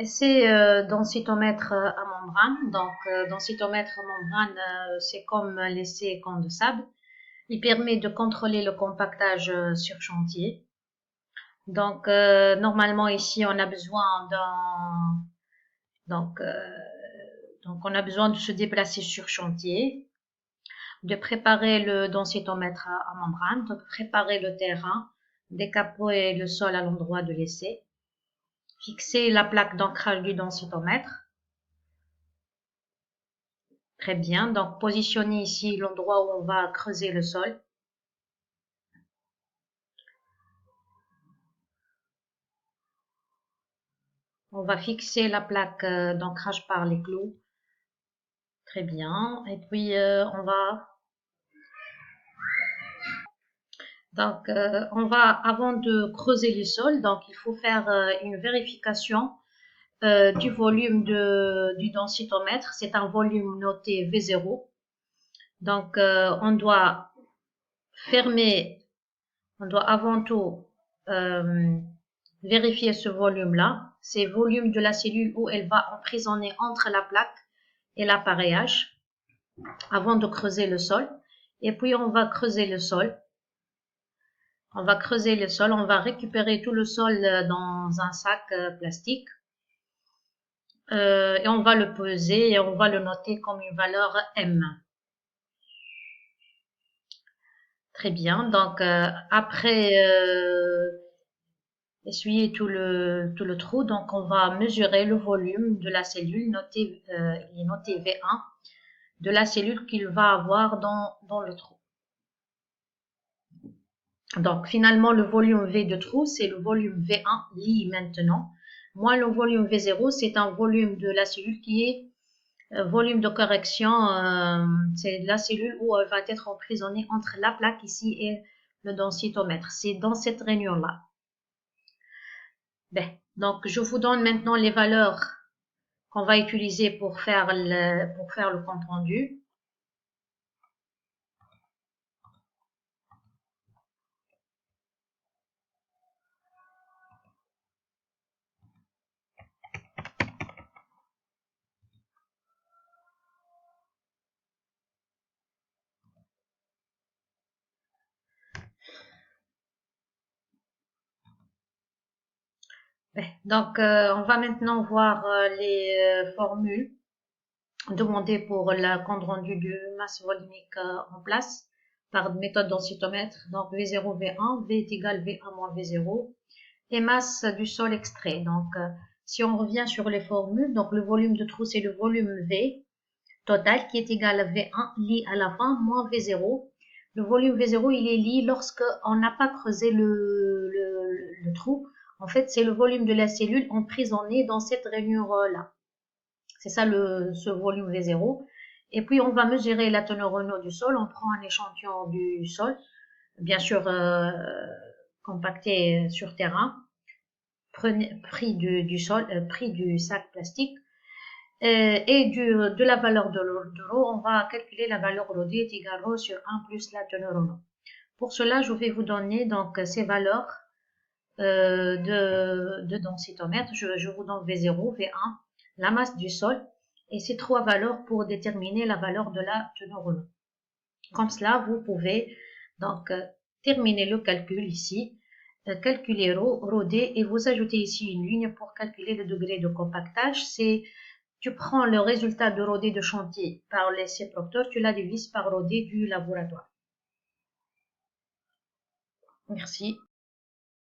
C'est densitomètre à membrane. Donc, densitomètre à membrane, c'est comme l'essai con de sable. Il permet de contrôler le compactage sur chantier. Donc, normalement ici, on a besoin donc, euh, donc on a besoin de se déplacer sur chantier, de préparer le densitomètre à membrane, de préparer le terrain, décaper le sol à l'endroit de l'essai, fixer la plaque d'ancrage du densitomètre. Très bien. Donc, positionner ici l'endroit où on va creuser le sol. On va fixer la plaque d'ancrage par les clous. Très bien. Et puis, avant de creuser le sol, donc il faut faire une vérification du volume du densitomètre. C'est un volume noté V0. Donc, on doit avant tout vérifier ce volume-là. C'est le volume de la cellule où elle va emprisonner entre la plaque et l'appareillage avant de creuser le sol. Et puis, on va creuser le sol. On va creuser le sol. On va récupérer tout le sol dans un sac plastique. Et on va le peser et on va le noter comme une valeur M. Très bien. Donc, après essuyer tout le trou, donc on va mesurer le volume de la cellule, il est noté V1, de la cellule qu'il va avoir dans le trou. Donc, finalement, le volume V de trou, c'est le volume V1 lit maintenant. Moins le volume V0, c'est un volume de la cellule qui est volume de correction. C'est la cellule où elle va être emprisonnée entre la plaque ici et le densitomètre. C'est dans cette réunion-là. Ben, donc, je vous donne maintenant les valeurs qu'on va utiliser pour faire le compte rendu. Donc, on va maintenant voir les formules demandées pour le compte rendu de masse volumique en place par méthode densitomètre. Donc, V0, V1, V est égal V1 moins V0 et masse du sol extrait. Donc, si on revient sur les formules, donc le volume de trou, c'est le volume V total qui est égal à V1 lit à la fin moins V0. Le volume V0, il est lié lorsqu'on n'a pas creusé le trou. En fait, c'est le volume de la cellule emprisonnée dans cette rainure-là. C'est ça ce volume V0. Et puis, on va mesurer la teneur en eau du sol. On prend un échantillon du sol, bien sûr compacté sur terrain, pris du sol, pris du sac plastique. Et de la valeur de l'eau, on va calculer la valeur ρ est égale ρ sur 1 plus la teneur en eau. Pour cela, je vais vous donner donc ces valeurs de densitomètre. Je vous donne V0, V1, la masse du sol et ces trois valeurs pour déterminer la valeur de la teneur en eau. Comme cela, vous pouvez donc terminer le calcul ici, calculer ρd et vous ajoutez ici une ligne pour calculer le degré de compactage. Tu prends le résultat de ρd de chantier par l'essai Proctor, tu la divises par ρd du laboratoire. Merci.